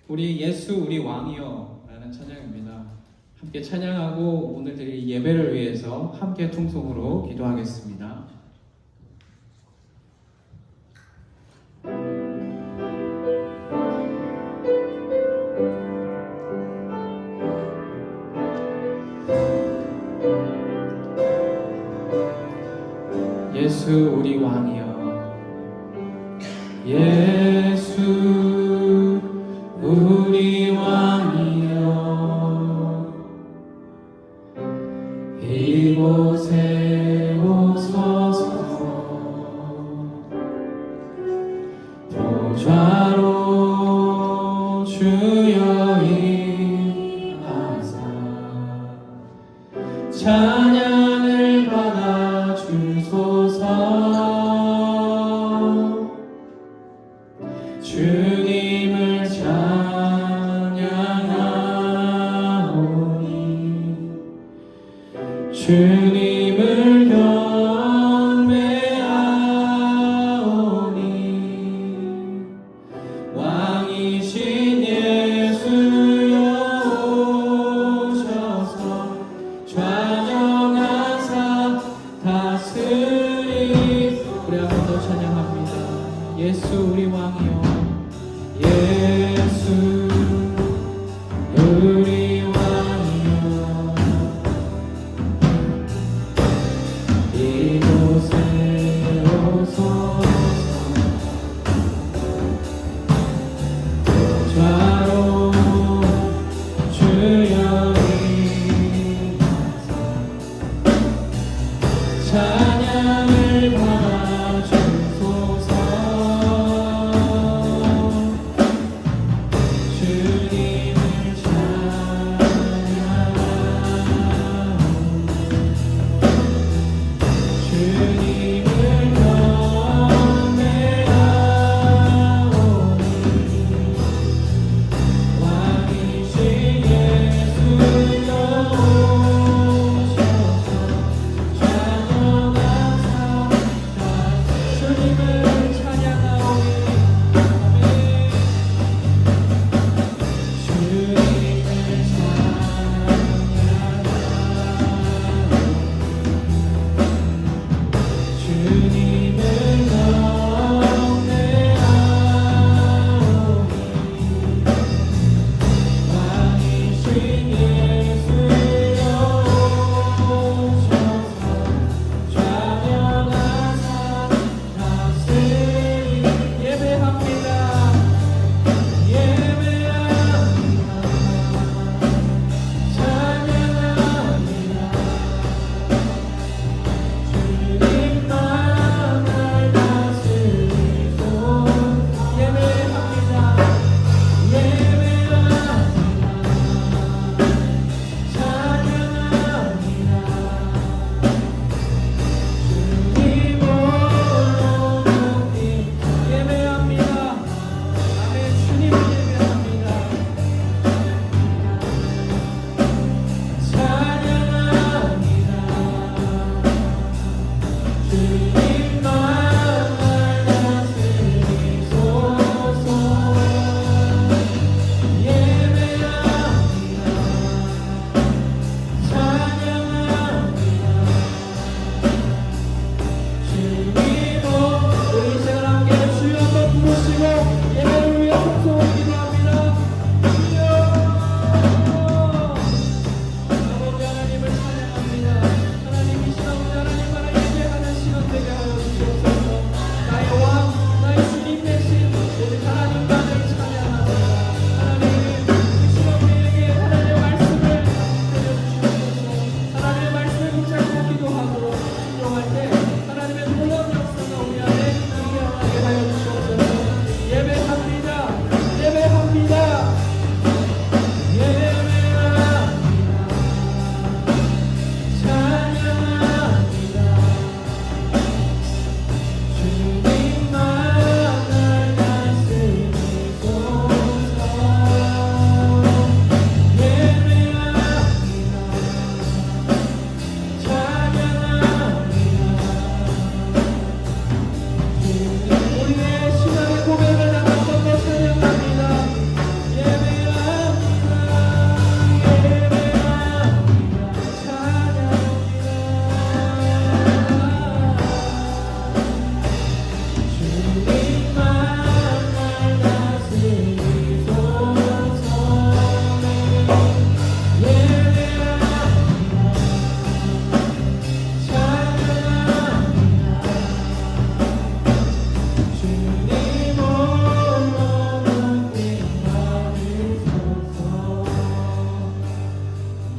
우리 예수 우리 왕이여 라는 찬양입니다. 함께 찬양하고 오늘 드릴 예배를 위해서 함께 통성으로 기도하겠습니다. 예수 우리 왕이여, 예수 우리 왕이여, 이곳에 오소서. 보좌로 주여 임하사 찬양을 받아 주소서. 주님을 찬양하오니 주님을 경배하오니 왕이신 예수여 오셔서 좌정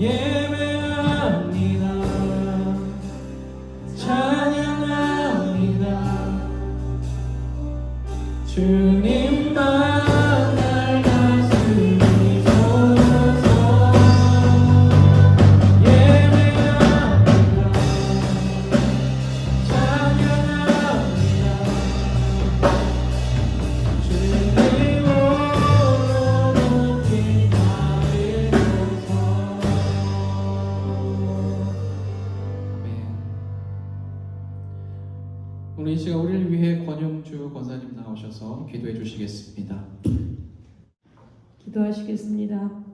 예배합니다. 찬양합니다. 주님만 날 다스리소서. 예배합니다. 찬양합니다. 주님으로 높이 하리소서. 아멘. 오늘 이 시간 우리를 위해 권영주 권사님 나오셔서 기도해 주시겠습니다. 기도하시겠습니다.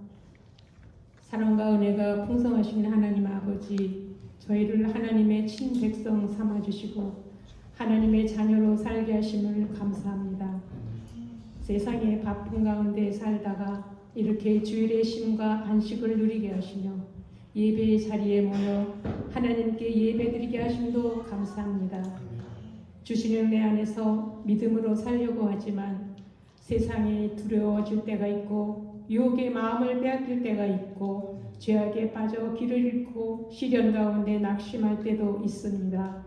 사랑과 은혜가 풍성하신 하나님 아버지, 저희를 하나님의 친백성 삼아주시고 하나님의 자녀로 살게 하심을 감사합니다. 세상의 바쁜 가운데 살다가 이렇게 주일의 쉼과 안식을 누리게 하시며 예배의 자리에 모여 하나님께 예배드리게 하심도 감사합니다. 주시는 내 안에서 믿음으로 살려고 하지만 세상이 두려워질 때가 있고 유혹의 마음을 빼앗길 때가 있고 죄악에 빠져 길을 잃고 시련 가운데 낙심할 때도 있습니다.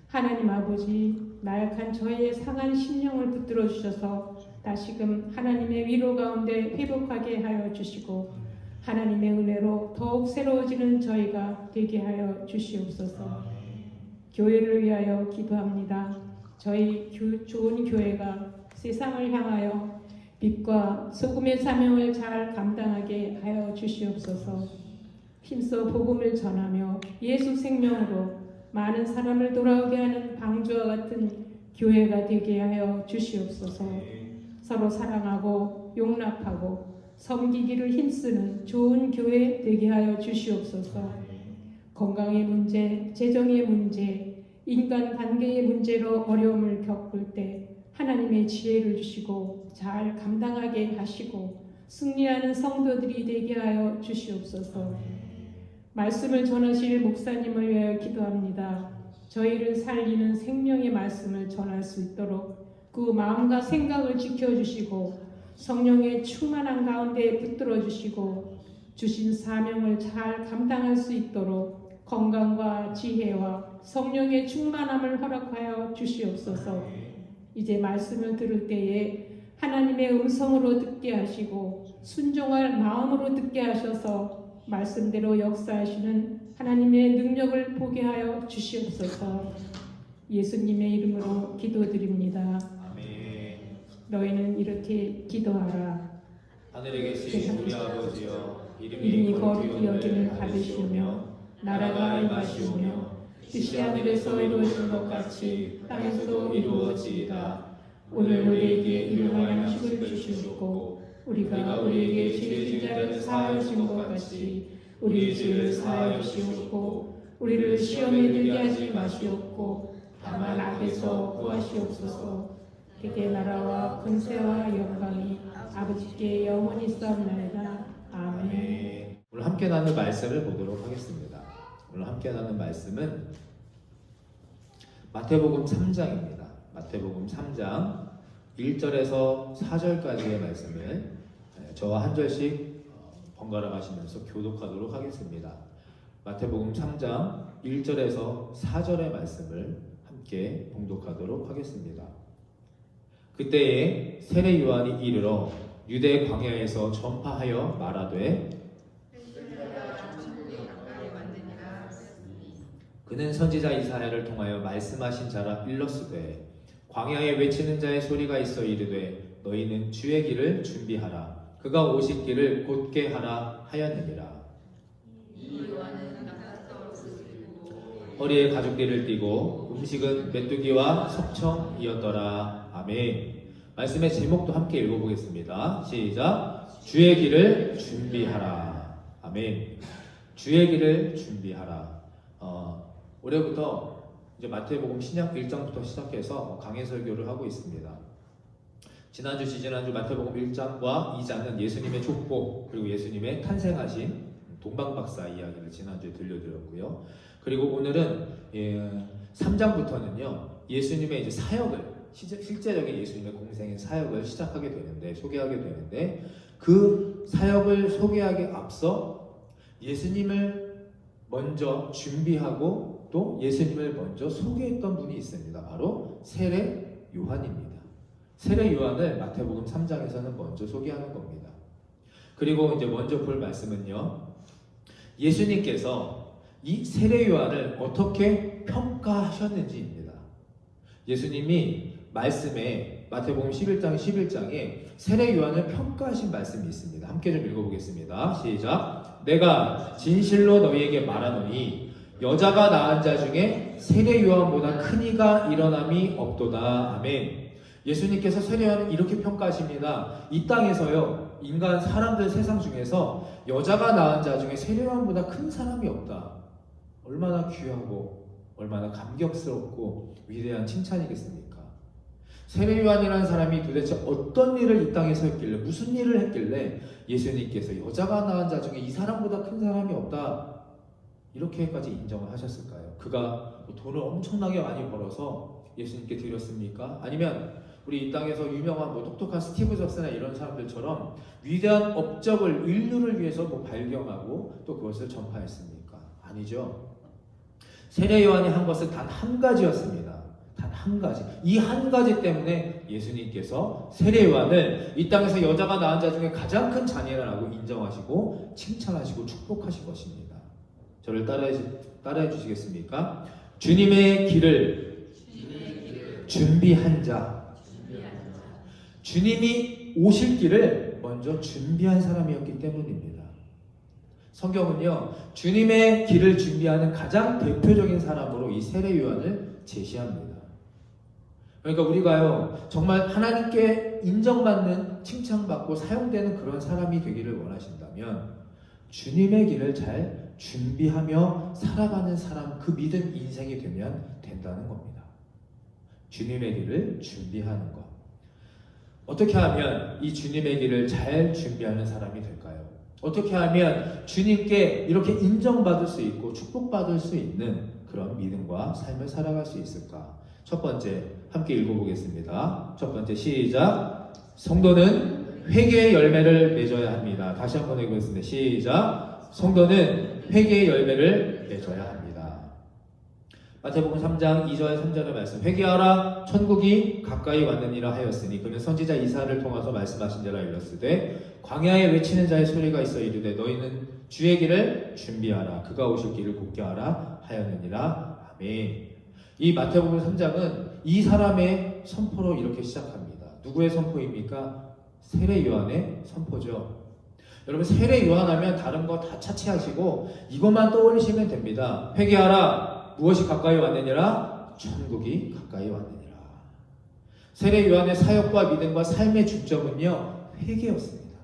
하나님 아버지, 나약한 저의 상한 심령을 붙들어 주셔서 다시금 하나님의 위로 가운데 회복하게 하여 주시고 하나님의 은혜로 더욱 새로워지는 저희가 되게 하여 주시옵소서. 교회를 위하여 기도합니다. 저희 좋은 교회가 세상을 향하여 빛과 소금의 사명을 잘 감당하게 하여 주시옵소서. 힘써 복음을 전하며 예수 생명으로 많은 사람을 돌아오게 하는 방주와 같은 교회가 되게 하여 주시옵소서. 서로 사랑하고 용납하고 섬기기를 힘쓰는 좋은 교회 되게 하여 주시옵소서. 건강의 문제, 재정의 문제, 인간 관계의 문제로 어려움을 겪을 때 하나님의 지혜를 주시고 잘 감당하게 하시고 승리하는 성도들이 되게 하여 주시옵소서. 말씀을 전하실 목사님을 위하여 기도합니다. 저희를 살리는 생명의 말씀을 전할 수 있도록 그 마음과 생각을 지켜주시고 성령의 충만한 가운데 붙들어 주시고 주신 사명을 잘 감당할 수 있도록 건강과 지혜와 성령의 충만함을 허락하여 주시옵소서. 이제 말씀을 들을 때에 하나님의 음성으로 듣게 하시고 순종할 마음으로 듣게 하셔서 말씀대로 역사하시는 하나님의 능력을 보게 하여 주시옵소서. 예수님의 이름으로 기도드립니다. 아멘. 너희는 이렇게 기도하라. 하늘에 계신 우리 아버지여, 이름이 거룩히 여김을 받으시오며 나라가 임하시오며 뜻이 하늘에서 이루어진 것 같이 땅에서도 이루어지이다. 오늘 우리에게 일용할 양식을 주시옵고 우리가 우리에게 죄진 자를 사하여 준 것 같이 우리의 죄를 사하여 주시옵고 우리를 시험에 들게 하지 마시옵고 다만 악에서 구하시옵소서. 그게 나라와 권세와 영광이 아버지께 영원히 있사옵나이다. 아멘. 오늘 함께 나눌 말씀을 보도록 하겠습니다. 오늘 함께 나눌 말씀은 마태복음 3장입니다. 마태복음 3장 1절에서 4절까지의 말씀을 저와 한 절씩 번갈아 가시면서 교독하도록 하겠습니다. 마태복음 3장 1절에서 4절의 말씀을 함께 봉독하도록 하겠습니다. 그때에 세례 요한이 이르러 유대 광야에서 전파하여 말하되 그는 선지자 이사야를 통하여 말씀하신 자라 일렀으되 광야에 외치는 자의 소리가 있어 이르되 너희는 주의 길을 준비하라. 그가 오실 길을 곧게 하라 하였느니라. 허리에 가죽띠를 띠고 음식은 메뚜기와 석청이었더라. 아멘. 말씀의 제목도 함께 읽어보겠습니다. 시작. 주의 길을 준비하라. 아멘. 주의 길을 준비하라. 올해부터 이제 마태복음 신약 1장부터 시작해서 강해 설교를 하고 있습니다. 지난주, 지지난주 마태복음 1장과 2장은 예수님의 족보 그리고 예수님의 탄생하신 동방박사 이야기를 지난주에 들려드렸고요. 그리고 오늘은 3장부터는요 예수님의 이제 사역을 실제적인 예수님의 공생의 사역을 시작하게 되는데 소개하게 되는데 그 사역을 소개하기 앞서 예수님을 먼저 준비하고 또 예수님을 먼저 소개했던 분이 있습니다. 바로 세례 요한입니다. 세례 요한을 마태복음 3장에서는 먼저 소개하는 겁니다. 그리고 이제 먼저 볼 말씀은요. 예수님께서 이 세례 요한을 어떻게 평가하셨는지입니다. 예수님이 말씀에 마태복음 11장 11장에 세례 요한을 평가하신 말씀이 있습니다. 함께 좀 읽어보겠습니다. 시작. 내가 진실로 너희에게 말하노니 여자가 낳은 자 중에 세례 요한보다 큰 이가 일어남이 없도다. 아멘. 예수님께서 세례 요한을 이렇게 평가하십니다. 이 땅에서요, 인간 사람들 세상 중에서 여자가 낳은 자 중에 세례 요한보다 큰 사람이 없다. 얼마나 귀하고 얼마나 감격스럽고 위대한 칭찬이겠습니까? 세례 요한이라는 사람이 도대체 어떤 일을 이 땅에서 했길래, 무슨 일을 했길래 예수님께서 여자가 낳은 자 중에 이 사람보다 큰 사람이 없다, 이렇게까지 인정을 하셨을까요? 그가 돈을 엄청나게 많이 벌어서 예수님께 드렸습니까? 아니면 우리 이 땅에서 유명한 똑똑한 스티브 잡스나 이런 사람들처럼 위대한 업적을 인류를 위해서 발견하고 또 그것을 전파했습니까? 아니죠. 세례 요한이 한 것은 단 한 가지였습니다. 단 한 가지. 이 한 가지 때문에 예수님께서 세례 요한을 이 땅에서 여자가 낳은 자 중에 가장 큰 자녀라고 인정하시고 칭찬하시고 축복하신 것입니다. 저를 따라해 주시겠습니까? 주님의 길을 준비한 자. 주님이 오실 길을 먼저 준비한 사람이었기 때문입니다. 성경은요, 주님의 길을 준비하는 가장 대표적인 사람으로 이 세례 요한을 제시합니다. 그러니까 우리가요, 정말 하나님께 인정받는, 칭찬받고 사용되는 그런 사람이 되기를 원하신다면 주님의 길을 잘 준비하며 살아가는 사람, 그 믿음 인생이 되면 된다는 겁니다. 주님의 길을 준비하는 것. 어떻게 하면 이 주님의 길을 잘 준비하는 사람이 될까요? 어떻게 하면 주님께 이렇게 인정받을 수 있고 축복받을 수 있는 그런 믿음과 삶을 살아갈 수 있을까? 첫 번째, 함께 읽어보겠습니다. 첫 번째, 시작. 성도는 회개의 열매를 맺어야 합니다. 다시 한번 읽겠습니다. 시작. 성도는 회개의 열매를 맺어야 합니다. 마태복음 3장 2절 3절의 말씀. 회개하라 천국이 가까이 왔느니라 하였으니 그는 선지자 이사야를 통해서 말씀하신 자라 일렀으되 광야에 외치는 자의 소리가 있어 이르되 너희는 주의 길을 준비하라 그가 오실 길을 곧게 하라 하였느니라. 아멘. 이 마태복음 3장은 이 사람의 선포로 이렇게 시작합니다. 누구의 선포입니까? 세례 요한의 선포죠. 여러분, 세례 요한 하면 다른 거 다 차치하시고 이것만 떠올리시면 됩니다. 회개하라. 무엇이 가까이 왔느니라? 천국이 가까이 왔느니라. 세례 요한의 사역과 믿음과 삶의 중점은요, 회개였습니다.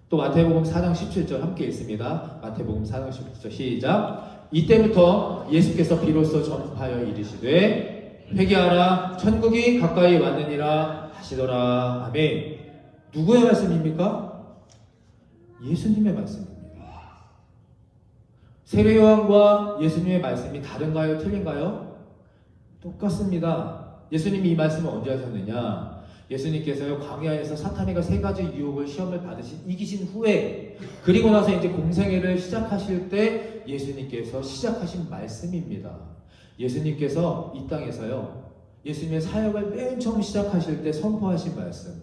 또 마태복음 4장 17절 함께 읽습니다. 마태복음 4장 17절 시작. 이때부터 예수께서 비로소 전파하여 이르시되 회개하라 천국이 가까이 왔느니라 하시더라. 아멘. 누구의 말씀입니까? 예수님의 말씀입니다. 세례 요한과 예수님의 말씀이 다른가요? 틀린가요? 똑같습니다. 예수님이 이 말씀을 언제 하셨느냐? 예수님께서요, 광야에서 사탄에게 3가지 유혹을 시험을 이기신 후에, 그리고 나서 이제 공생애를 시작하실 때 예수님께서 시작하신 말씀입니다. 예수님께서 이 땅에서요, 예수님의 사역을 맨 처음 시작하실 때 선포하신 말씀.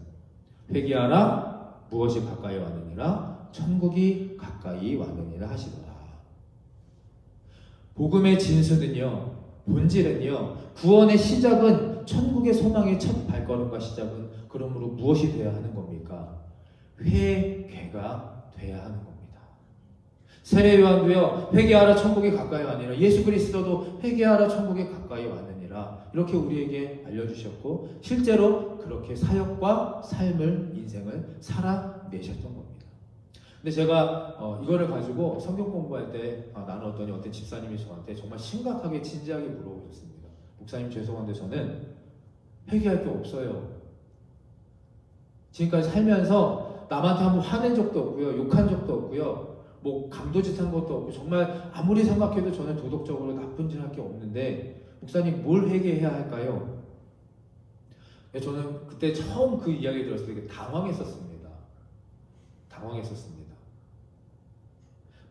회개하라 무엇이 가까이 왔느니라 천국이 가까이 왔느니라 하시더라. 복음의 진수는요, 본질은요, 구원의 시작은 천국의 소망의 첫 발걸음과 시작은 그러므로 무엇이 되어야 하는 겁니까? 회개가 되어야 하는 겁니다. 세례 요한도요, 회개하라 천국이 가까이 왔느니라. 예수 그리스도도 회개하라 천국이 가까이 왔느니라. 이렇게 우리에게 알려주셨고 실제로 그렇게 사역과 삶을, 인생을 살아내셨던 겁니다. 근데 제가 이거를 가지고 성경 공부할 때 나눴더니 어떤 집사님이 저한테 정말 심각하게 진지하게 물어보셨습니다. 목사님 죄송한데 저는 회개할 게 없어요. 지금까지 살면서 남한테 한번 화낸 적도 없고요, 욕한 적도 없고요, 뭐 강도짓한 것도 없고 정말 아무리 생각해도 저는 도덕적으로 나쁜 짓 할 게 없는데 목사님 뭘 회개해야 할까요? 저는 그때 처음 그 이야기 들었을 때 당황했었습니다.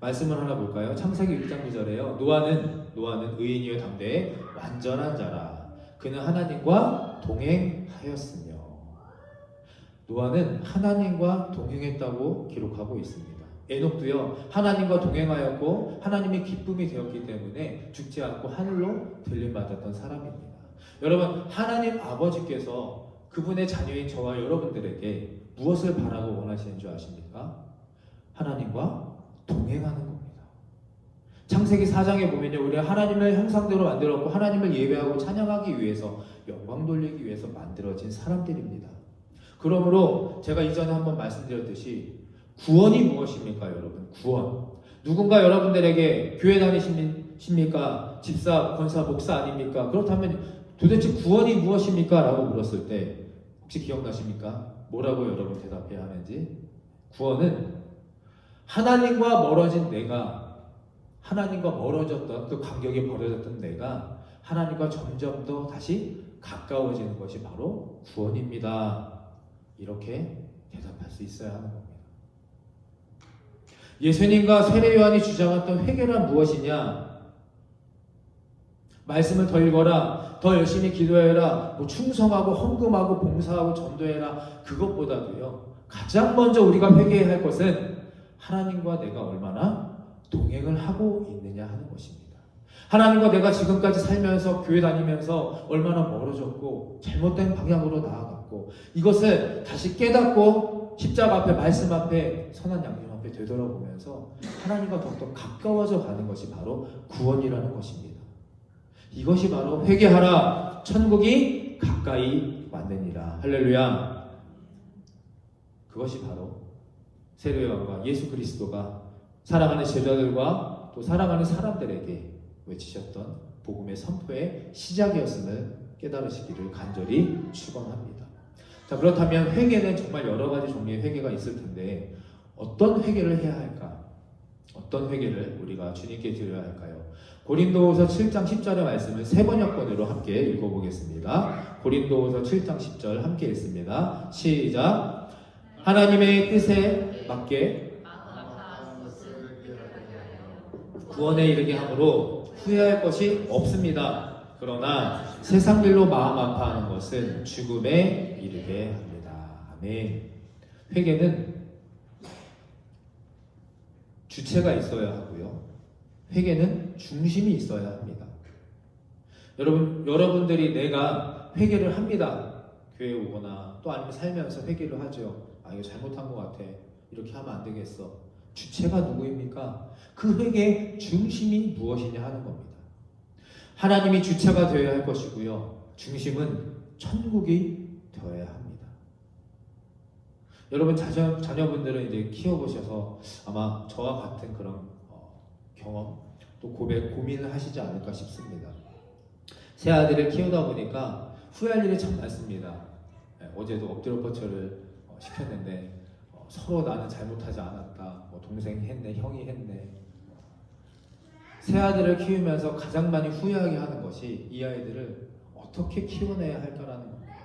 말씀을 하나 볼까요? 창세기 1장 9절에요. 노아는 의인이요 담대해 완전한 자라. 그는 하나님과 동행하였으며. 노아는 하나님과 동행했다고 기록하고 있습니다. 에녹도요 하나님과 동행하였고 하나님의 기쁨이 되었기 때문에 죽지 않고 하늘로 들림받았던 사람입니다. 여러분, 하나님 아버지께서 그분의 자녀인 저와 여러분들에게 무엇을 바라고 원하시는 줄 아십니까? 하나님과 동행하는 겁니다. 창세기 4장에 보면요, 우리가 하나님을 형상대로 만들었고 하나님을 예배하고 찬양하기 위해서, 영광 돌리기 위해서 만들어진 사람들입니다. 그러므로 제가 이전에 한번 말씀드렸듯이 구원이 무엇입니까, 여러분? 구원. 누군가 여러분들에게 교회 다니십니까? 집사, 권사, 목사 아닙니까? 그렇다면 도대체 구원이 무엇입니까? 라고 물었을 때 혹시 기억나십니까? 뭐라고 여러분 대답해야 하는지? 구원은 하나님과 멀어진 내가, 하나님과 멀어졌던 그 간격이 벌어졌던 내가 하나님과 점점 더 다시 가까워지는 것이 바로 구원입니다. 이렇게 대답할 수 있어야 하는 겁니다. 예수님과 세례 요한이 주장했던 회개란 무엇이냐? 말씀을 더 읽어라, 더 열심히 기도해라, 충성하고 헌금하고 봉사하고 전도해라. 그것보다도요, 가장 먼저 우리가 회개해야 할 것은 하나님과 내가 얼마나 동행을 하고 있느냐 하는 것입니다. 하나님과 내가 지금까지 살면서 교회 다니면서 얼마나 멀어졌고 잘못된 방향으로 나아갔고, 이것을 다시 깨닫고 십자가 앞에, 말씀 앞에, 선한 양심 앞에 되돌아보면서 하나님과 더욱더 가까워져 가는 것이 바로 구원이라는 것입니다. 이것이 바로 회개하라, 천국이 가까이 왔느니라. 할렐루야. 그것이 바로 세례요한과 예수 그리스도가 사랑하는 제자들과 또 사랑하는 사람들에게 외치셨던 복음의 선포의 시작이었음을 깨달으시기를 간절히 축원합니다. 자, 그렇다면 회개는 정말 여러 가지 종류의 회개가 있을 텐데 어떤 회개를 해야 할까? 어떤 회개를 우리가 주님께 드려야 할까요? 고린도후서 7장 10절의 말씀을 세 번역본으로 함께 읽어보겠습니다. 고린도후서 7장 10절 함께 읽습니다. 시작. 하나님의 뜻에 맞게 구원에 이르게 함으로 후회할 것이 없습니다. 그러나 세상 일로 마음 아파하는 것은 죽음에 이르게 합니다. 아멘. 회개는 주체가 있어야 하고요, 회개는 중심이 있어야 합니다. 여러분들이 내가 회개를 합니다. 교회에 오거나 또 아니면 살면서 회개를 하죠. 아, 이거 잘못한 것 같아. 이렇게 하면 안 되겠어. 주체가 누구입니까? 그 회개의 중심이 무엇이냐 하는 겁니다. 하나님이 주체가 되어야 할 것이고요, 중심은 천국이 되어야 합니다. 여러분 자녀분들은 이제 키워보셔서 아마 저와 같은 그런 경험 또 고민을 하시지 않을까 싶습니다. 새 아들을 키우다 보니까 후회할 일이 참 많습니다. 어제도 엎드려 뻗쳐를 시켰는데 서로 나는 잘못하지 않았다, 동생이 했네, 형이 했네. 새 아들을 키우면서 가장 많이 후회하게 하는 것이 이 아이들을 어떻게 키워내야 할까라는 겁니다.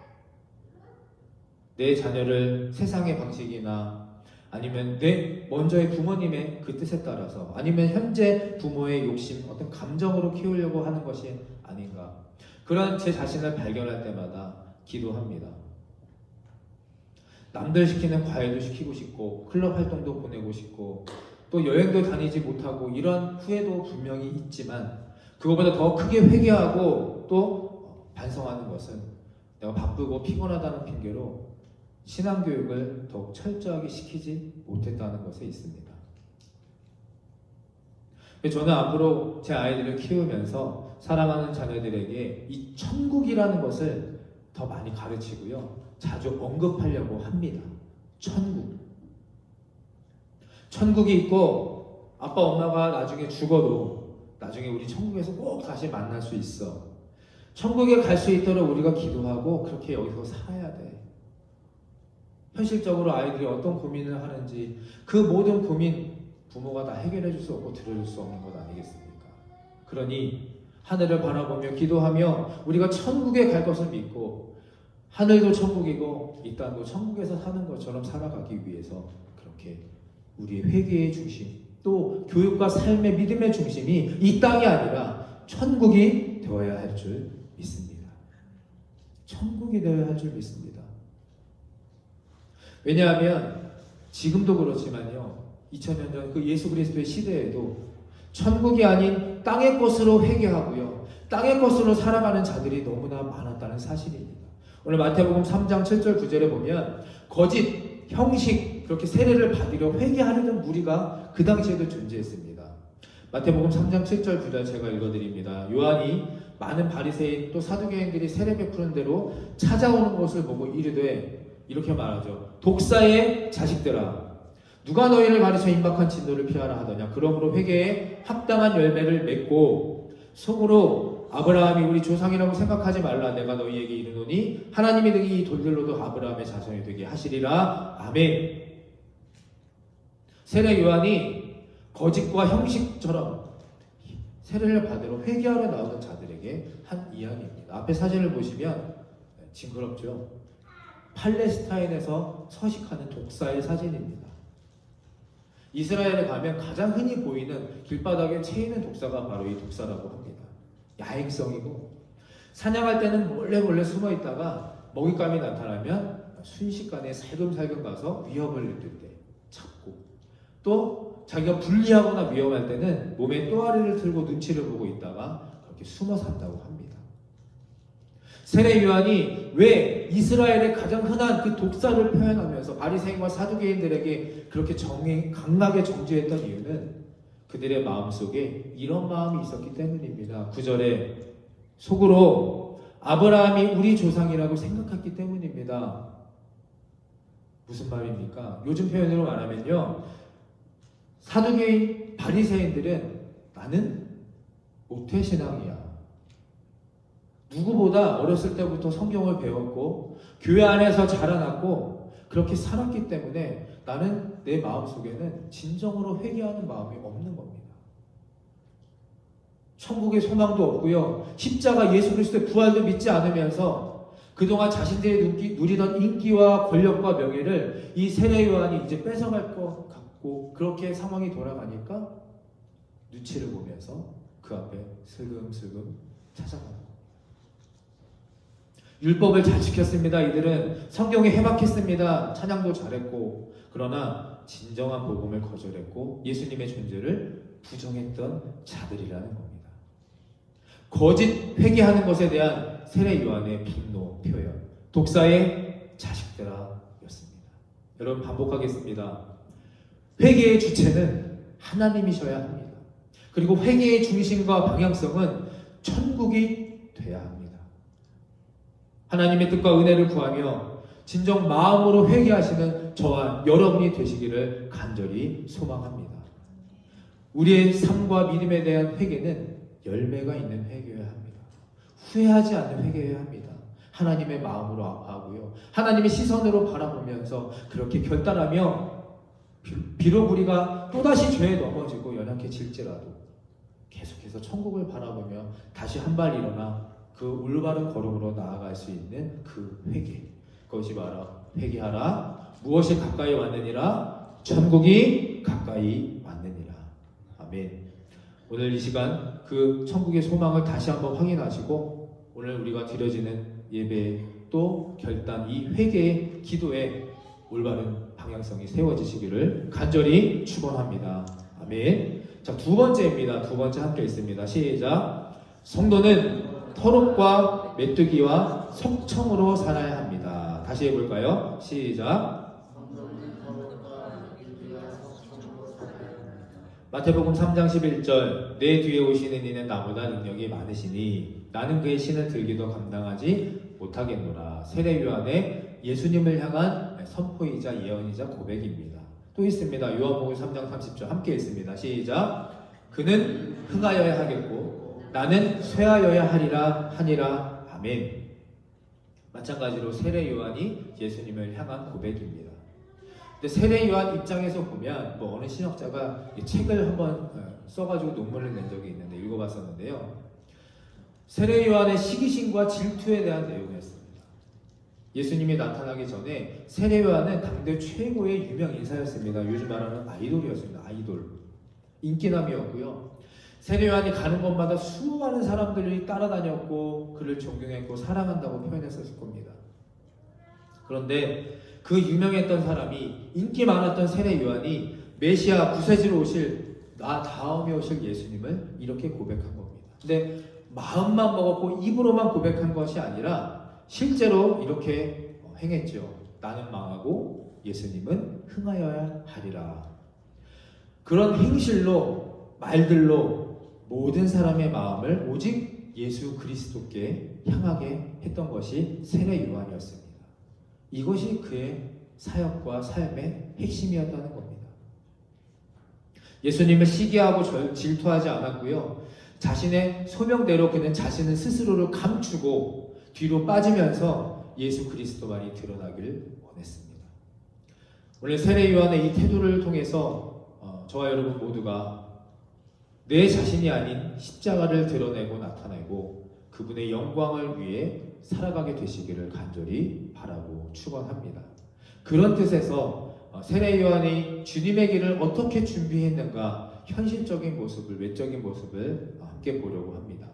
내 자녀를 세상의 방식이나 아니면 내 먼저의 부모님의 그 뜻에 따라서, 아니면 현재 부모의 욕심, 어떤 감정으로 키우려고 하는 것이 아닌가. 그런 제 자신을 발견할 때마다 기도합니다. 남들 시키는 과외도 시키고 싶고 클럽 활동도 보내고 싶고 또 여행도 다니지 못하고, 이런 후회도 분명히 있지만 그것보다 더 크게 회개하고 또 반성하는 것은 내가 바쁘고 피곤하다는 핑계로 신앙교육을 더욱 철저하게 시키지 못했다는 것에 있습니다. 저는 앞으로 제 아이들을 키우면서 사랑하는 자녀들에게 이 천국이라는 것을 더 많이 가르치고요, 자주 언급하려고 합니다. 천국이 있고 아빠 엄마가 나중에 죽어도 나중에 우리 천국에서 꼭 다시 만날 수 있어. 천국에 갈 수 있도록 우리가 기도하고 그렇게 여기서 살아야 돼. 현실적으로 아이들이 어떤 고민을 하는지 그 모든 고민 부모가 다 해결해 줄 수 없고 들어줄 수 없는 것 아니겠습니까? 그러니 하늘을 바라보며 기도하며 우리가 천국에 갈 것을 믿고, 하늘도 천국이고 이 땅도 천국에서 사는 것처럼 살아가기 위해서 그렇게 우리의 회개의 중심, 또 교육과 삶의 믿음의 중심이 이 땅이 아니라 천국이 되어야 할 줄 믿습니다. 천국이 되어야 할 줄 믿습니다. 왜냐하면 지금도 그렇지만요, 2000년 전 그 예수 그리스도의 시대에도 천국이 아닌 땅의 것으로 회개하고요, 땅의 것으로 살아가는 자들이 너무나 많았다는 사실입니다. 오늘 마태복음 3장 7절 9절에 보면 거짓, 형식, 그렇게 세례를 받으려 회개하려는 무리가 그 당시에도 존재했습니다. 마태복음 3장 7절 9절 제가 읽어드립니다. 요한이 많은 바리새인 또 사두개인들이 세례 베푸는 대로 찾아오는 것을 보고 이르되, 이렇게 말하죠. 독사의 자식들아, 누가 너희를 가르쳐 임박한 진노를 피하라 하더냐. 그러므로 회개에 합당한 열매를 맺고 속으로 아브라함이 우리 조상이라고 생각하지 말라. 내가 너희에게 이르노니 하나님이 등이 이 돌들로도 아브라함의 자손이 되게 하시리라. 아멘. 세례 요한이 거짓과 형식처럼 세례를 받으러 회개하러 나오는 자들에게 한 이야기입니다. 앞에 사진을 보시면 징그럽죠. 팔레스타인에서 서식하는 독사의 사진입니다. 이스라엘에 가면 가장 흔히 보이는 길바닥에 채이는 독사가 바로 이 독사라고 합니다. 야행성이고 사냥할 때는 몰래 숨어 있다가 먹잇감이 나타나면 순식간에 살금살금 가서 위협을 느낄 때 잡고, 또 자기가 불리하거나 위험할 때는 몸에 또아리를 틀고 눈치를 보고 있다가 그렇게 숨어 산다고 합니다. 세례 요한이 왜 이스라엘의 가장 흔한 그 독사를 표현하면서 바리새인과 사두개인들에게 그렇게 강하게 정죄했던 이유는 그들의 마음속에 이런 마음이 있었기 때문입니다. 9절에 속으로 아브라함이 우리 조상이라고 생각했기 때문입니다. 무슨 말입니까? 요즘 표현으로 말하면요, 사두개인 바리새인들은 나는 모태신앙이야, 누구보다 어렸을 때부터 성경을 배웠고 교회 안에서 자라났고 그렇게 살았기 때문에 나는 내 마음속에는 진정으로 회개하는 마음이 없는 겁니다. 천국의 소망도 없고요, 십자가 예수 그리스도의 부활도 믿지 않으면서 그동안 자신들이 누리던 인기와 권력과 명예를 이 세례 요한이 이제 뺏어갈 것 같고, 그렇게 상황이 돌아가니까 눈치를 보면서 그 앞에 슬금슬금 찾아갑니다. 율법을 잘 지켰습니다. 이들은 성경에 해박했습니다. 찬양도 잘했고, 그러나 진정한 복음을 거절했고 예수님의 존재를 부정했던 자들이라는 겁니다. 거짓 회개하는 것에 대한 세례 요한의 분노 표현, 독사의 자식들아 였습니다. 여러분, 반복하겠습니다. 회개의 주체는 하나님이셔야 합니다. 그리고 회개의 중심과 방향성은 천국이 돼야 합니다. 하나님의 뜻과 은혜를 구하며 진정 마음으로 회개하시는 저와 여러분이 되시기를 간절히 소망합니다. 우리의 삶과 믿음에 대한 회개는 열매가 있는 회개여야 합니다. 후회하지 않는 회개여야 합니다. 하나님의 마음으로 아파하고요, 하나님의 시선으로 바라보면서 그렇게 결단하며 비록 우리가 또다시 죄에 넘어지고 연약해질지라도 계속해서 천국을 바라보며 다시 한 발 일어나 그 올바른 걸음으로 나아갈 수 있는 그 회개, 그것이 바로 회개하라, 무엇이 가까이 왔느니라, 천국이 가까이 왔느니라. 아멘. 오늘 이 시간 그 천국의 소망을 다시 한번 확인하시고 오늘 우리가 드려지는 예배 또 결단, 이 회개의 기도에 올바른 방향성이 세워지시기를 간절히 축원합니다. 아멘. 자, 두 번째입니다. 두 번째 함께 있습니다. 시작. 성도는 터롯과 메뚜기와 석청으로 살아야 합니다. 다시 해볼까요? 시작. 마태복음 3장 11절. 내 뒤에 오시는 이는 나보다 능력이 많으시니 나는 그의 신을 들기도 감당하지 못하겠노라. 세례 요한의 예수님을 향한 선포이자 예언이자 고백입니다. 또 있습니다. 요한복음 3장 30절 함께 있습니다. 시작. 그는 흥하여야 하겠고 나는 쇠하여야 하니라. 아멘. 마찬가지로 세례 요한이 예수님을 향한 고백입니다. 근데 세례 요한 입장에서 보면 어느 신학자가 이 책을 한번 써가지고 논문을 낸 적이 있는데 읽어봤었는데요. 세례 요한의 시기심과 질투에 대한 내용이었습니다. 예수님이 나타나기 전에 세례 요한은 당대 최고의 유명 인사였습니다. 요즘 말하는 아이돌이었습니다. 아이돌. 인기남이었고요. 세례 요한이 가는 곳마다 수많은 사람들이 따라다녔고 그를 존경했고 사랑한다고 표현했었을 겁니다. 그런데 그 유명했던 사람이, 인기 많았던 세례 요한이 메시아 구세주로 오실, 나 다음에 오실 예수님을 이렇게 고백한 겁니다. 근데 마음만 먹었고 입으로만 고백한 것이 아니라 실제로 이렇게 행했죠. 나는 망하고 예수님은 흥하여야 하리라. 그런 행실로, 말들로 모든 사람의 마음을 오직 예수 그리스도께 향하게 했던 것이 세례 요한이었습니다. 이것이 그의 사역과 삶의 핵심이었다는 겁니다. 예수님을 시기하고 질투하지 않았고요. 자신의 소명대로 그는 자신은 스스로를 감추고 뒤로 빠지면서 예수 그리스도만이 드러나기를 원했습니다. 오늘 세례 요한의 이 태도를 통해서 저와 여러분 모두가 내 자신이 아닌 십자가를 드러내고 나타내고 그분의 영광을 위해 살아가게 되시기를 간절히 바라고 축원합니다. 그런 뜻에서 세례 요한이 주님의 길을 어떻게 준비했는가, 현실적인 모습을, 외적인 모습을 함께 보려고 합니다.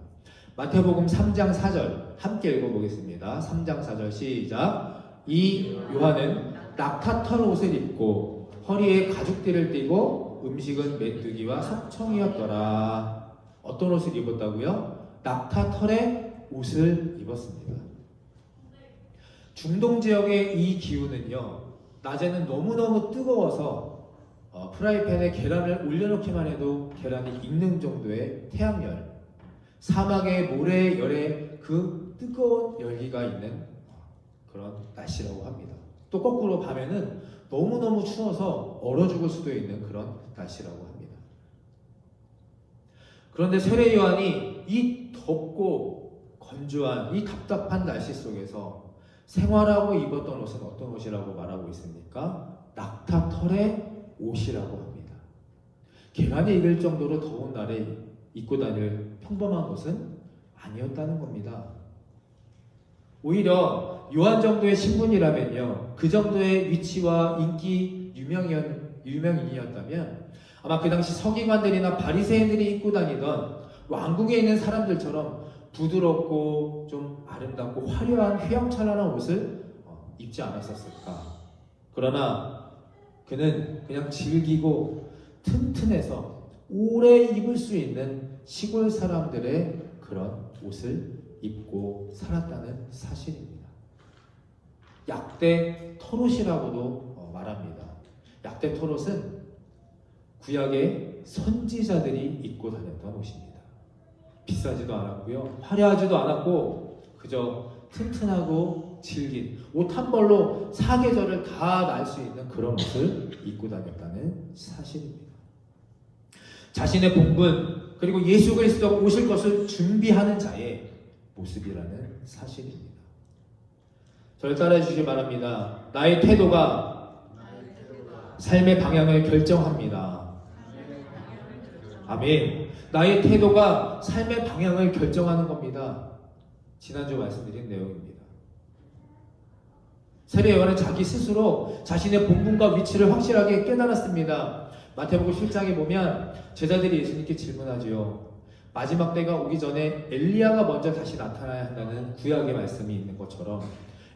마태복음 3장 4절 함께 읽어보겠습니다. 3장 4절 시작. 이 요한은 낙타털 옷을 입고 허리에 가죽띠를 띠고 음식은 메뚜기와 석청이었더라. 어떤 옷을 입었다고요? 낙타털의 옷을 입었습니다. 중동 지역의 이 기후는요, 낮에는 너무너무 뜨거워서 프라이팬에 계란을 올려놓기만 해도 계란이 익는 정도의 태양열, 사막의 모래의 열에 그 뜨거운 열기가 있는 그런 날씨라고 합니다. 또 거꾸로 밤에는 너무너무 추워서 얼어 죽을 수도 있는 그런 날씨라고 합니다. 그런데 세례 요한이 이 덥고 건조한 이 답답한 날씨 속에서 생활하고 입었던 옷은 어떤 옷이라고 말하고 있습니까? 낙타털의 옷이라고 합니다. 계란이 익을 정도로 더운 날에 입고 다닐 평범한 옷은 아니었다는 겁니다. 오히려 요한 정도의 신분이라면요, 그 정도의 위치와 인기 유명인이었다면 아마 그 당시 서기관들이나 바리새인들이 입고 다니던 왕궁에 있는 사람들처럼 부드럽고 좀 아름답고 화려한 휘황찬란한 옷을 입지 않았었을까. 그러나 그는 그냥 질기고 튼튼해서 오래 입을 수 있는 시골 사람들의 그런 옷을 입고 살았다는 사실입니다. 약대 털옷이라고도 말합니다. 약대 털옷은 구약의 선지자들이 입고 다녔던 옷입니다. 비싸지도 않았고요, 화려하지도 않았고 그저 튼튼하고 질긴 옷 한 벌로 사계절을 다 날 수 있는 그런 옷을 입고 다녔다는 사실입니다. 자신의 본분 그리고 예수 그리스도가 오실 것을 준비하는 자의 모습이라는 사실입니다. 저를 따라해 주시기 바랍니다. 나의 태도가 삶의 방향을 결정합니다. 아멘. 나의 태도가 삶의 방향을 결정하는 겁니다. 지난주 말씀드린 내용입니다. 세례 요한은 자기 스스로 자신의 본분과 위치를 확실하게 깨달았습니다. 마태복음 7장에 보면 제자들이 예수님께 질문하지요. 마지막 때가 오기 전에 엘리야가 먼저 다시 나타나야 한다는 구약의 말씀이 있는 것처럼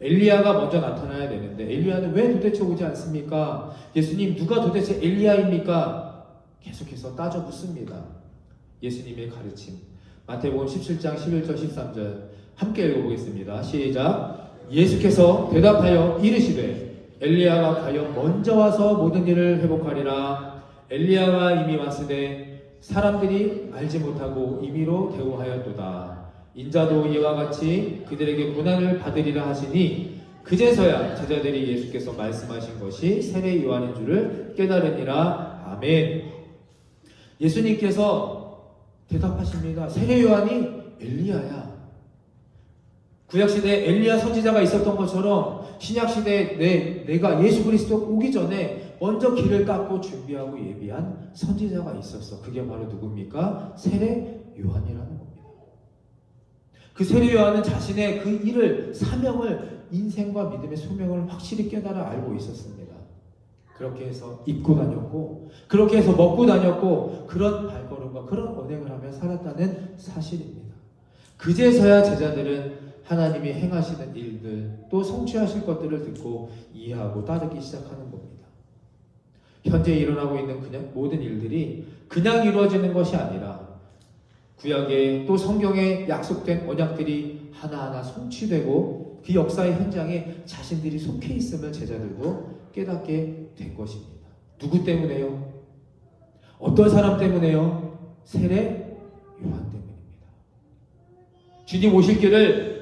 엘리야가 먼저 나타나야 되는데 엘리야는 왜 도대체 오지 않습니까? 예수님, 누가 도대체 엘리야입니까? 계속해서 따져 묻습니다. 예수님의 가르침 마태복음 17장 11절 13절 함께 읽어보겠습니다. 시작. 예수께서 대답하여 이르시되 엘리야가 과연 먼저 와서 모든 일을 회복하리라. 엘리야가 이미 왔으되 사람들이 알지 못하고 임의로 대우하였도다. 인자도 이와 같이 그들에게 고난을 받으리라 하시니 그제서야 제자들이 예수께서 말씀하신 것이 세례 요한인 줄을 깨달으니라. 아멘. 예수님께서 대답하십니다. 세례 요한이 엘리야야. 구약시대에 엘리야 선지자가 있었던 것처럼 신약시대에 내가 예수 그리스도 오기 전에 먼저 길을 닦고 준비하고 예비한 선지자가 있었어. 그게 바로 누굽니까? 세례 요한이라는 겁니다. 그 세례 요한은 자신의 그 일을, 사명을, 인생과 믿음의 소명을 확실히 깨달아 알고 있었습니다. 그렇게 해서 입고 다녔고 그렇게 해서 먹고 다녔고 그런 발걸음과 그런 언행을 하며 살았다는 사실입니다. 그제서야 제자들은 하나님이 행하시는 일들 또 성취하실 것들을 듣고 이해하고 따르기 시작하는 겁니다. 현재 일어나고 있는 그냥 모든 일들이 그냥 이루어지는 것이 아니라 구약에 또 성경에 약속된 언약들이 하나하나 성취되고 그 역사의 현장에 자신들이 속해 있음을 제자들도 깨닫게 된 것입니다. 누구 때문에요? 어떤 사람 때문에요? 세례 요한 때문입니다. 주님 오실 길을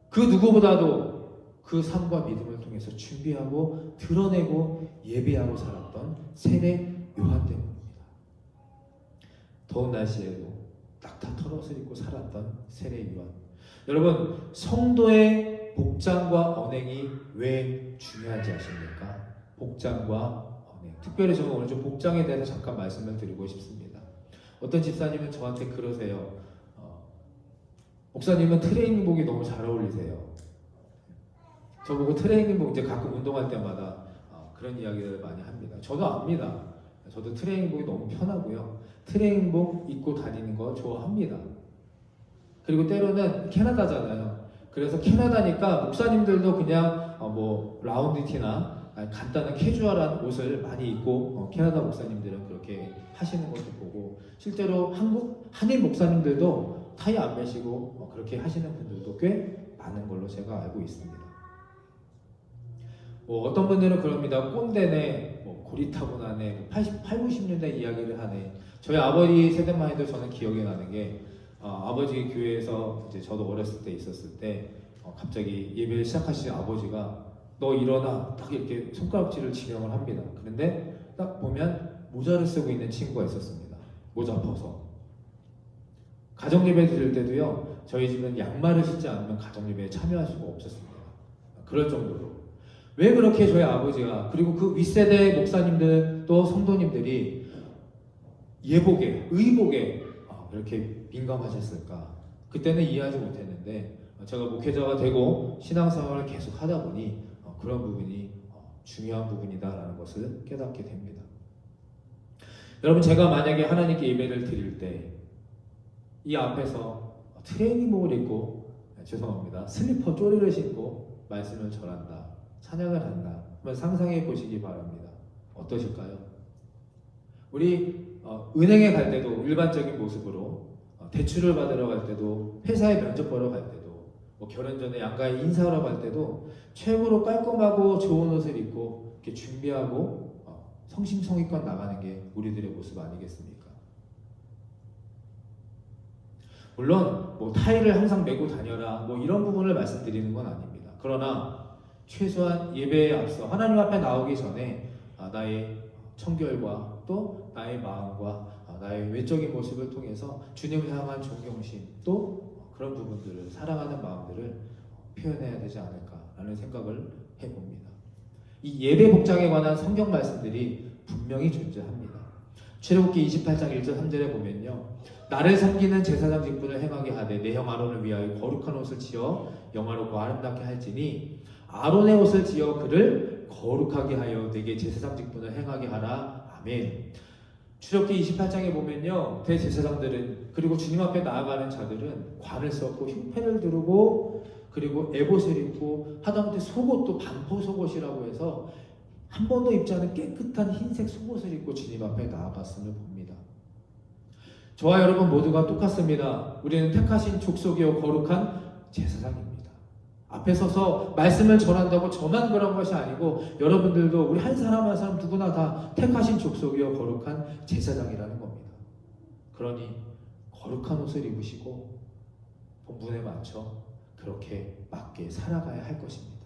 그 누구보다도 그 삶과 믿음을 통해서 준비하고 드러내고 예비하고 살았던 세례 요한 때문입니다. 더운 날씨에도 낙타 털옷을 입고 살았던 세례 요한. 여러분, 성도의 복장과 언행이 왜 중요한지 아십니까? 복장과 언행. 특별히 저는 오늘 좀 복장에 대해서 잠깐 말씀을 드리고 싶습니다. 어떤 집사님은 저한테 그러세요. 목사님은 트레이닝복이 너무 잘 어울리세요. 저보고 트레이닝복 이제 가끔 운동할 때마다 그런 이야기를 많이 합니다. 저도 압니다. 저도 트레이닝복이 너무 편하고요. 트레이닝복 입고 다니는 거 좋아합니다. 그리고 때로는 캐나다잖아요. 그래서 캐나다니까 목사님들도 그냥 뭐 라운드 티나 간단한 캐주얼한 옷을 많이 입고 캐나다 목사님들은 그렇게 하시는 것도 보고 실제로 한인 목사님들도 타이 안 매시고 그렇게 하시는 분들도 꽤 많은 걸로 제가 알고 있습니다. 뭐 어떤 분들은 그럽니다. 꼰대네, 뭐 고리타분하네, 80, 90년대 이야기를 하네. 저희 아버지 세대만 해도 저는 기억이 나는 게 아버지 교회에서 이제 저도 어렸을 때 있었을 때 갑자기 예배를 시작하신 아버지가 너 일어나 딱 이렇게 손가락질을 지명을 합니다. 그런데 딱 보면 모자를 쓰고 있는 친구가 있었습니다. 모자 벗어. 가정예배 드릴 때도요, 저희 집은 양말을 신지 않으면 가정예배에 참여할 수가 없었습니다. 그럴 정도로. 왜 그렇게 저희 아버지가, 그리고 그 윗세대 목사님들 또 성도님들이 예복에, 의복에 이렇게 민감하셨을까? 그때는 이해하지 못했는데, 제가 목회자가 되고 신앙생활을 계속 하다 보니 그런 부분이 중요한 부분이다라는 것을 깨닫게 됩니다. 여러분, 제가 만약에 하나님께 예배를 드릴 때 이 앞에서 트레이닝복을 입고 죄송합니다. 슬리퍼 쪼리를 신고 말씀을 전한다. 찬양을 한다. 한번 상상해 보시기 바랍니다. 어떠실까요? 우리 은행에 갈 때도 일반적인 모습으로 대출을 받으러 갈 때도 회사에 면접 보러 갈 때도 뭐 결혼 전에 양가에 인사하러 갈 때도 최고로 깔끔하고 좋은 옷을 입고 이렇게 준비하고 성심성의껏 나가는 게 우리들의 모습 아니겠습니까? 물론 뭐 타이를 항상 메고 다녀라 뭐 이런 부분을 말씀드리는 건 아닙니다. 그러나 최소한 예배에 앞서 하나님 앞에 나오기 전에 나의 청결과 또 나의 마음과 나의 외적인 모습을 통해서 주님을 향한 존경심 또 그런 부분들을 사랑하는 마음들을 표현해야 되지 않을까라는 생각을 해봅니다. 이 예배 복장에 관한 성경 말씀들이 분명히 존재합니다. 출애굽기 28장 1절 3절에 보면요, 나를 섬기는 제사장 직분을 행하게 하되 내 형 아론을 위하여 거룩한 옷을 지어 영화롭고 아름답게 할지니 아론의 옷을 지어 그를 거룩하게 하여 내게 제사장 직분을 행하게 하라. 아멘. 출애굽기 28장에 보면요, 대제사장들은 그리고 주님 앞에 나아가는 자들은 관을 썼고 흉패를 두르고 그리고 에봇을 입고 하다못해 속옷도 반포 속옷이라고 해서 한 번도 입지 않은 깨끗한 흰색 속옷을 입고 주님 앞에 나아갔음을 봅니다. 저와 여러분 모두가 똑같습니다. 우리는 택하신 족속이요 거룩한 제사장입니다. 앞에 서서 말씀을 전한다고 저만 그런 것이 아니고 여러분들도 우리 한 사람 한 사람 누구나 다 택하신 족속이요 거룩한 제사장이라는 겁니다. 그러니 거룩한 옷을 입으시고 본분에 맞춰 그렇게 맞게 살아가야 할 것입니다.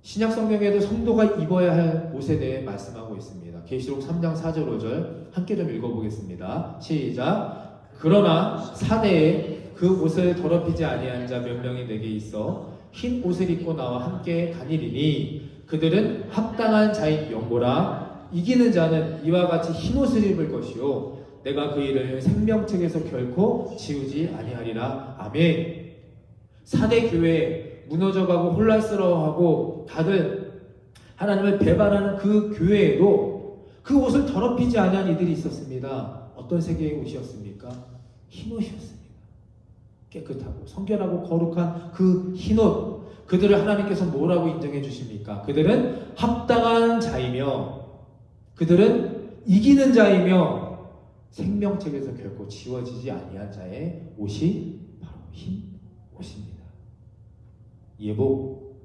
신약 성경에도 성도가 입어야 할 옷에 대해 말씀하고 있습니다. 계시록 3장 4절 5절 함께 좀 읽어보겠습니다. 시작. 그러나 사대에 그 옷을 더럽히지 아니한 자 몇 명이 내게 있어 흰 옷을 입고 나와 함께 다니리니 그들은 합당한 자인 영고라. 이기는 자는 이와 같이 흰 옷을 입을 것이요 내가 그 일을 생명책에서 결코 지우지 아니하리라. 아멘. 사대 교회 무너져가고 혼란스러워하고 다들 하나님을 배반하는 그 교회에도 그 옷을 더럽히지 아니한 이들이 있었습니다. 어떤 색의 옷이었습니까? 흰 옷이었습니다. 깨끗하고 성결하고 거룩한 그 흰 옷, 그들을 하나님께서 뭐라고 인정해 주십니까? 그들은 합당한 자이며 그들은 이기는 자이며 생명책에서 결코 지워지지 아니한 자의 옷이 바로 흰 옷입니다. 예복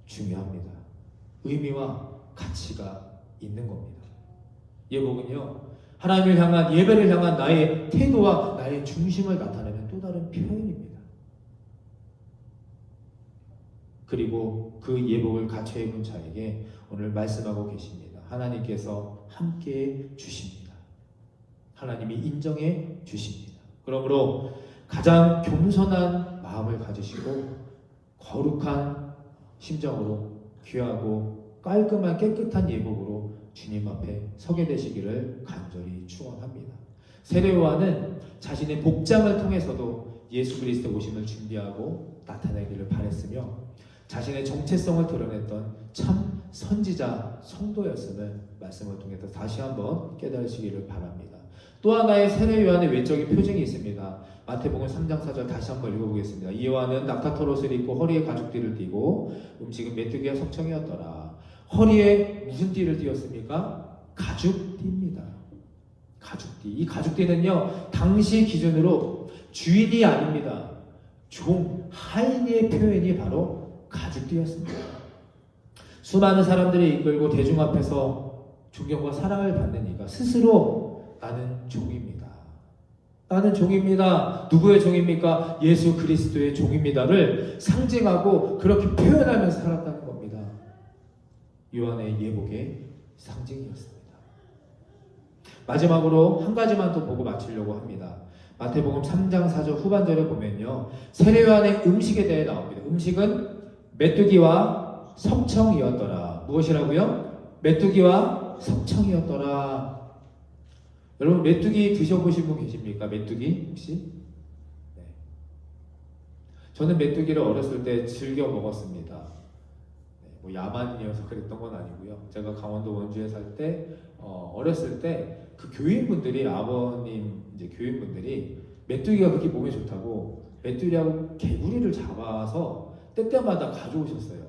중요합니다. 의미와 가치가 있는 겁니다. 예복은요, 하나님을 향한, 예배를 향한 나의 태도와 나의 중심을 나타내는 또 다른 표현입니다. 그리고 그 예복을 갖춰 입은 자에게 오늘 말씀하고 계십니다. 하나님께서 함께 주십니다. 하나님이 인정해 주십니다. 그러므로 가장 겸손한 마음을 가지시고 거룩한 심정으로 귀하고 깔끔한 깨끗한 예복으로 주님 앞에 서게 되시기를 간절히 축원합니다. 세례 요한은 자신의 복장을 통해서도 예수 그리스도의 오심을 준비하고 나타내기를 바랬으며 자신의 정체성을 드러냈던 참 선지자 성도였음을 말씀을 통해서 다시 한번 깨달으시기를 바랍니다. 또 하나의 세례 요한의 외적인 표징이 있습니다. 마태복음 3장 4절 다시 한번 읽어보겠습니다. 이 요한은 낙타털옷을 입고 허리에 가죽띠를 띠고 음식은 메뚜기와 석청이었더라. 허리에 무슨 띠를 띠었습니까? 가죽띠입니다. 가죽띠. 이 가죽띠는요, 당시 기준으로 주인이 아닙니다. 종, 하인의 표현이 바로 가죽띠였습니다. 수많은 사람들이 이끌고 대중 앞에서 존경과 사랑을 받는 이가 스스로 나는 종입니다. 나는 종입니다. 누구의 종입니까? 예수 그리스도의 종입니다를 상징하고 그렇게 표현하면서 살았다는 겁니다. 요한의 예복의 상징이었습니다. 마지막으로 한 가지만 더 보고 마치려고 합니다. 마태복음 3장 4절 후반절에 보면요, 세례 요한의 음식에 대해 나옵니다. 음식은 메뚜기와 석청이었더라. 무엇이라고요? 메뚜기와 석청이었더라. 여러분, 메뚜기 드셔보신 분 계십니까? 메뚜기 혹시? 네. 저는 메뚜기를 어렸을 때 즐겨 먹었습니다. 네, 뭐 야만이어서 그랬던 건 아니고요. 제가 강원도 원주에 살 때 어렸을 때 그 교인분들이, 아버님 이제 교인분들이 메뚜기가 그렇게 몸에 좋다고 메뚜기하고 개구리를 잡아서 때때마다 가져오셨어요.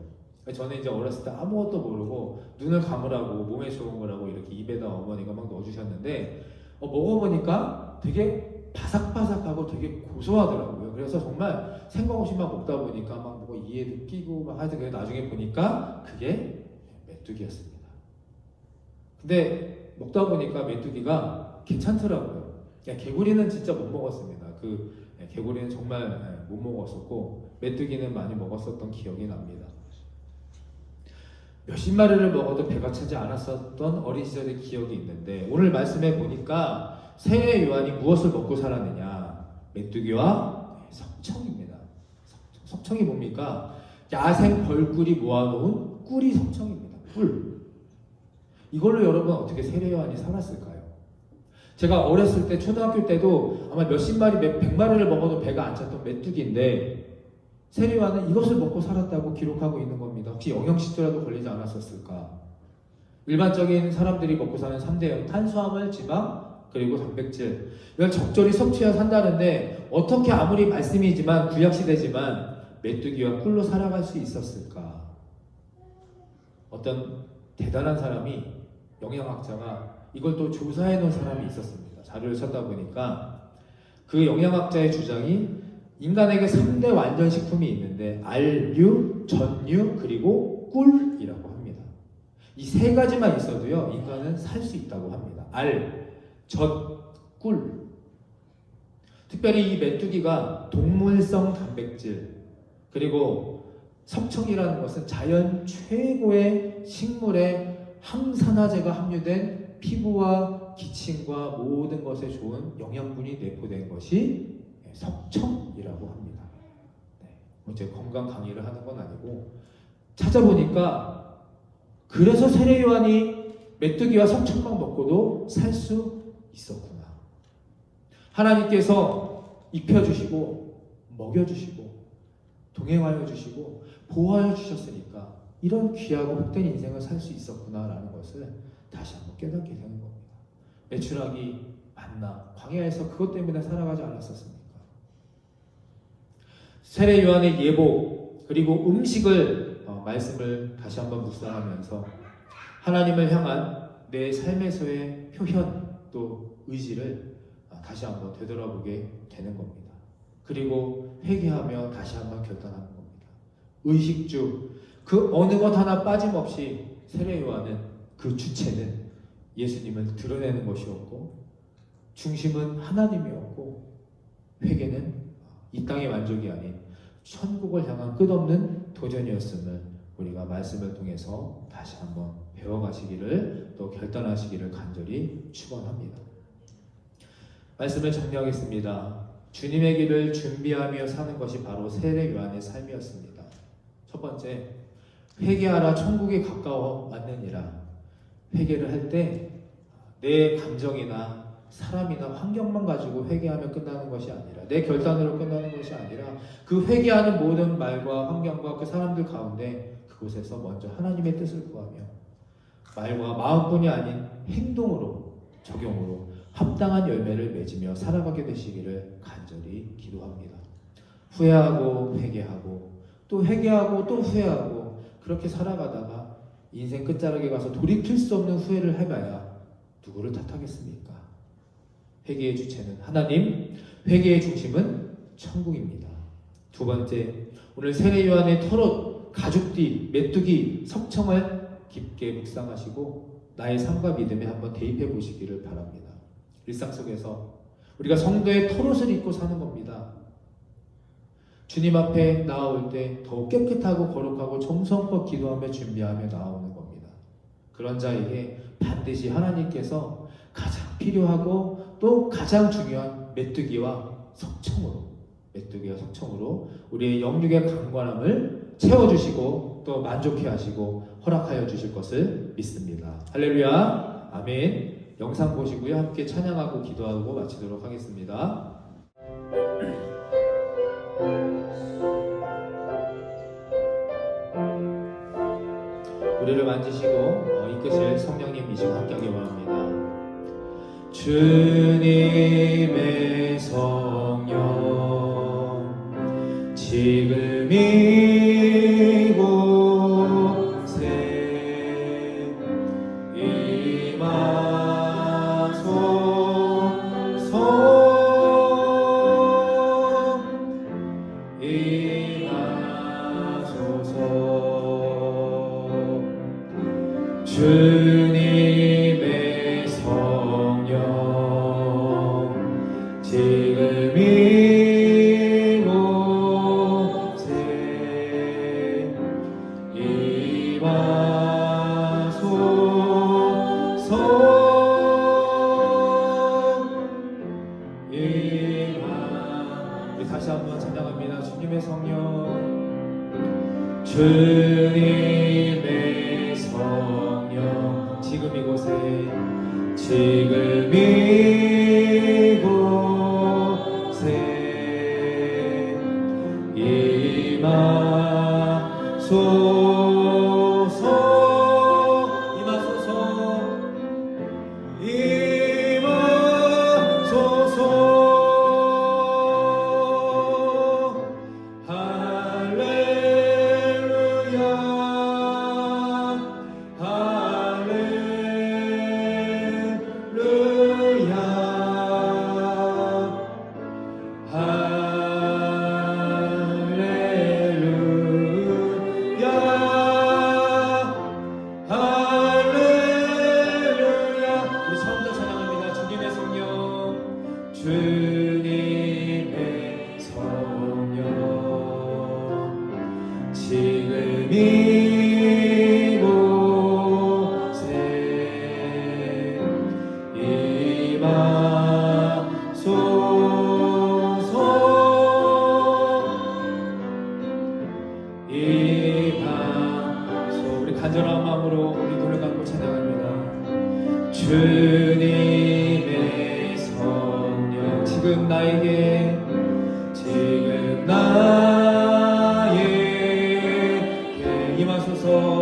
저는 이제 어렸을 때 아무것도 모르고 눈을 감으라고 몸에 좋은 거라고 이렇게 입에다 어머니가 막 넣어주셨는데 먹어보니까 되게 바삭바삭하고 되게 고소하더라고요. 그래서 정말 생각 없이 막 먹다 보니까 막 뭐 이에 느끼고 막 하여튼 나중에 보니까 그게 메뚜기였습니다. 근데 먹다 보니까 메뚜기가 괜찮더라고요. 개구리는 진짜 못 먹었습니다. 개구리는 정말 못 먹었었고 메뚜기는 많이 먹었었던 기억이 납니다. 몇십 마리를 먹어도 배가 차지 않았었던 어린 시절의 기억이 있는데 오늘 말씀해 보니까 세례 요한이 무엇을 먹고 살았느냐? 메뚜기와 석청입니다. 석청이 뭡니까? 야생 벌꿀이 모아놓은 꿀이 석청입니다. 꿀. 이걸로 여러분 어떻게 세례 요한이 살았을까요? 제가 어렸을 때 초등학교 때도 아마 몇십 마리, 백 마리를 먹어도 배가 안 찼던 메뚜기인데 세례 요한은 이것을 먹고 살았다고 기록하고 있는 겁니다. 혹시 영양실조라도 걸리지 않았었을까? 일반적인 사람들이 먹고 사는 3대형 탄수화물, 지방, 그리고 단백질 이걸 적절히 섭취해야 산다는데 어떻게 아무리 말씀이지만 구약시대지만 메뚜기와 꿀로 살아갈 수 있었을까? 어떤 대단한 사람이 영양학자가 이걸 또 조사해 놓은 사람이 있었습니다. 자료를 찾다 보니까 그 영양학자의 주장이 인간에게 3대 완전식품이 있는데 알류, 전류, 그리고 꿀이라고 합니다. 이 세 가지만 있어도요 인간은 살 수 있다고 합니다. 알, 젖, 꿀. 특별히 이 메뚜기가 동물성 단백질 그리고 석청이라는 것은 자연 최고의 식물의 항산화제가 함유된 피부와 기침과 모든 것에 좋은 영양분이 내포된 것이 석청이라고 합니다. 제 건강 강의를 하는 건 아니고 찾아보니까 그래서 세례 요한이 메뚜기와 석청만 먹고도 살 수 있었구나. 하나님께서 입혀주시고 먹여주시고 동행하여 주시고 보호하여 주셨으니까 이런 귀하고 복된 인생을 살 수 있었구나라는 것을 다시 한번 깨닫게 되는 겁니다. 매출하기 맞나? 광야에서 그것 때문에 살아가지 않았었습니까? 세례 요한의 예복 그리고 음식을 말씀을 다시 한번 묵상하면서 하나님을 향한 내 삶에서의 표현 또 의지를 다시 한번 되돌아보게 되는 겁니다. 그리고 회개하며 다시 한번 결단하는 겁니다. 의식주 그 어느 것 하나 빠짐없이 세례 요한은 그 주체는 예수님을 드러내는 것이었고 중심은 하나님이었고 회개는 이 땅의 만족이 아닌 천국을 향한 끝없는 도전이었음을 우리가 말씀을 통해서 다시 한번 배워가시기를 또 결단하시기를 간절히 축원합니다. 말씀을 정리하겠습니다. 주님의 길을 준비하며 사는 것이 바로 세례 요한의 삶이었습니다. 첫 번째, 회개하라 천국이 가까워 왔느니라. 회개를 할 때 내 감정이나 사람이나 환경만 가지고 회개하면 끝나는 것이 아니라 내 결단으로 끝나는 것이 아니라 그 회개하는 모든 말과 환경과 그 사람들 가운데 그곳에서 먼저 하나님의 뜻을 구하며 말과 마음뿐이 아닌 행동으로 적용으로 합당한 열매를 맺으며 살아가게 되시기를 간절히 기도합니다. 후회하고 회개하고 또 회개하고 또 후회하고 그렇게 살아가다가 인생 끝자락에 가서 돌이킬 수 없는 후회를 해봐야 누구를 탓하겠습니까? 회개의 주체는 하나님, 회개의 중심은 천국입니다. 두 번째, 오늘 세례 요한의 털옷, 가죽띠, 메뚜기, 석청을 깊게 묵상하시고 나의 삶과 믿음에 한번 대입해 보시기를 바랍니다. 일상 속에서 우리가 성도의 털옷을 입고 사는 겁니다. 주님 앞에 나아올 때 더욱 깨끗하고 거룩하고 정성껏 기도하며 준비하며 나아오는 겁니다. 그런 자에게 반드시 하나님께서 가장 필요하고 또 가장 중요한 메뚜기와 석청으로 우리의 영육의 강건함을 채워주시고 또 만족해 하시고 허락하여 주실 것을 믿습니다. 할렐루야, 아멘. 영상 보시고요, 함께 찬양하고 기도하고 마치도록 하겠습니다. 우리를 만지시고 이끄실 성령님이시고 함께하기 원합니다. 주님의 성령 지금 이곳에 임하소서. 주님의 성령 지금 이곳에 임하소서. 우리 다시 한번 찬양합니다. 주님의 성령, 주님의 성령 지금 이곳에 주님의 성령 지금 이곳에 임하소서. 우리 간절한 마음으로 우리 눈을 감고 찬양합니다. 주님의 성령 지금 나에게 임하소서.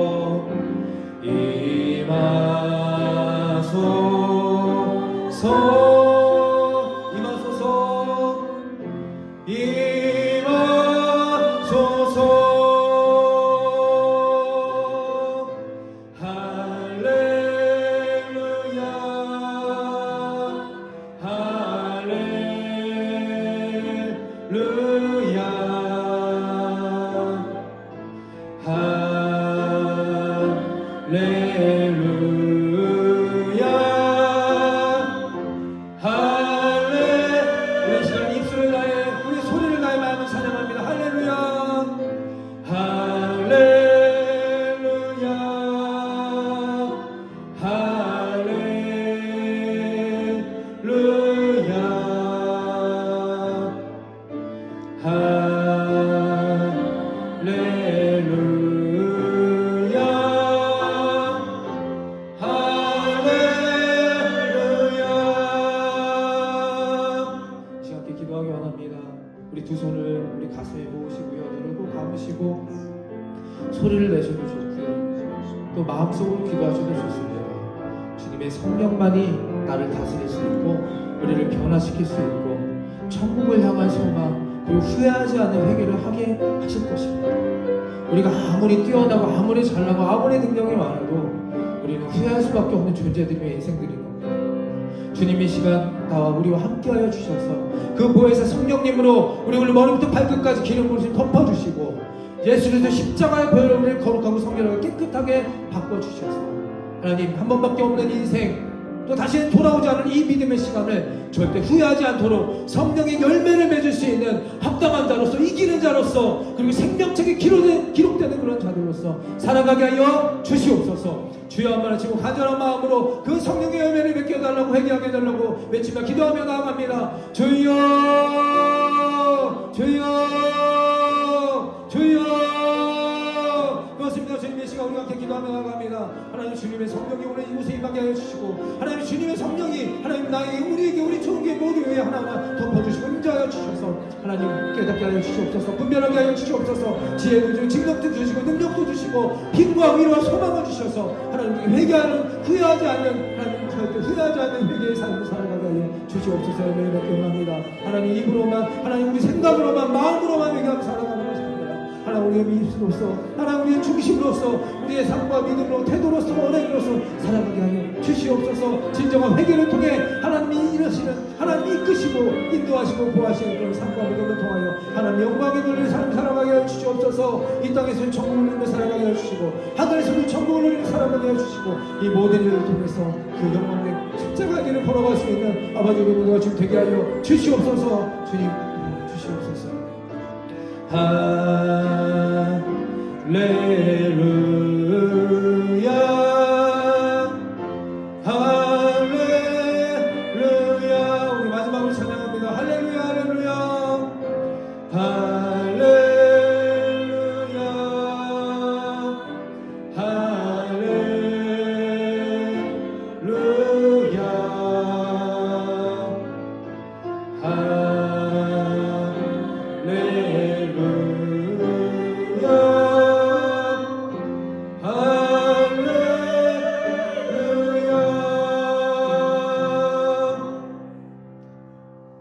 두 손을 우리 가슴에 모으시고요, 누르고 감으시고 소리를 내셔도 좋고요, 또 마음속으로 기도하셔도 좋습니다. 주님의 성령만이 나를 다스릴 수 있고 우리를 변화시킬 수 있고 천국을 향한 소망 그리고 후회하지 않는 회개를 하게 하실 것입니다. 우리가 아무리 뛰어나고 아무리 잘나고 아무리 능력이 많아도 우리는 후회할 수밖에 없는 존재들의 인생들인 겁니다. 주님이 이 시간 나와 우리와 함께하여 주셔서 그 보혜사 성령님으로 우리 오늘 머리부터 발끝까지 기름 부으심 덮어주시고 예수 그리스도 십자가의 보혈로 우리를 거룩하고 성결하고 깨끗하게 바꿔주셔서 하나님 한 번밖에 없는 인생 또 다시는 돌아오지 않을 이 믿음의 시간을 절대 후회하지 않도록 성령의 열매를 맺을 수 있는 합당한 자로서 이기는 자로서 그리고 생명책에 기록되는 그런 자들로서 살아가게 하여 주시옵소서. 주여 한번 하시고 간절한 마음으로 그 성령의 열매를 맺게 해달라고 회개하게 해달라고 외치며 기도하며 나아갑니다. 주여 주여 주여. 그렇습니다. 주님의 시간 우리가 함께 기도하며 나아갑니다. 하나님 주님의 성령이 오늘 이곳에 임하게 하여 주시고 하나님 주님의 성령이 하나님 나에게 우리에게 우리 총계 모두 위에 하나하나 덮어주시고 임자하여 주셔서 하나님 깨닫게 하여 주시옵소서. 분별하게 하여 주시옵소서. 지혜도 주시고 직력도 주시고 능력도 주시고 힘과 위로와 소망을 주셔서 하나님 회개하는 후회하지 않는 하나님 절대 후회하지 않는 회개의 삶을 살아가게 하여 주시옵소서. 매일밖에 원합니다. 하나님 입으로만 하나님 우리 생각으로만 마음으로만 회개하며 살아가는 것이 아니라 하나님 우리의 미입으로서 하나님 우리의 중심으로서 우리의 삶과 믿음으로 태도로서 언행으로서 살아가게 하여 주시옵소서. 진정한 회개를 통해 하나님이 일하시는 하나님이 이끄시고 인도하시고 보호하시는 그런 삶과 믿음을 통하여 하나님 영광의 누리는 삶 살아가게 하여 주시옵소서. 이 땅에서는 천국을 누리며 살아가게 하여 주시고 하늘에서는 천국을 누리며 살아가게 하여 주시고 이 모든 일을 통해서 그 영광의 십자가의 길을 걸어갈 수 있는 아버지 우리 모두가 주 되게 하여 주시옵소서. 주님 주시옵소서. 할렐루야 할렐루야. 우리 마지막으로 찬양합니다. 할렐루야 할렐루야 할렐루야 할렐루야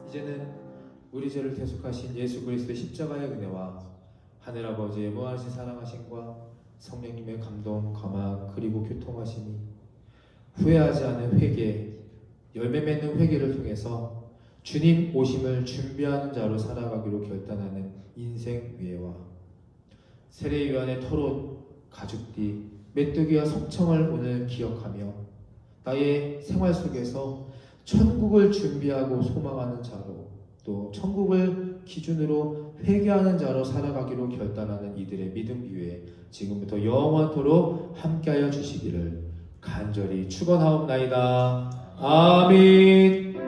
이제는 우리 죄를 대속하신 예수 그리스도의 십자가의 은혜와 하늘 아버지의 무한하신 사랑하심과 성령님의 감동, 감화 그리고 교통하심이 후회하지 않은 회개, 열매 맺는 회개를 통해서 주님 오심을 준비하는 자로 살아가기로 결단하는 인생 위에와 세례요한의 토론, 가죽띠, 메뚜기와 석청을 오늘 기억하며 나의 생활 속에서 천국을 준비하고 소망하는 자로 또 천국을 기준으로 회개하는 자로 살아가기로 결단하는 이들의 믿음 위에 지금부터 영원토록 함께하여 주시기를 간절히 축원하옵나이다. 아멘.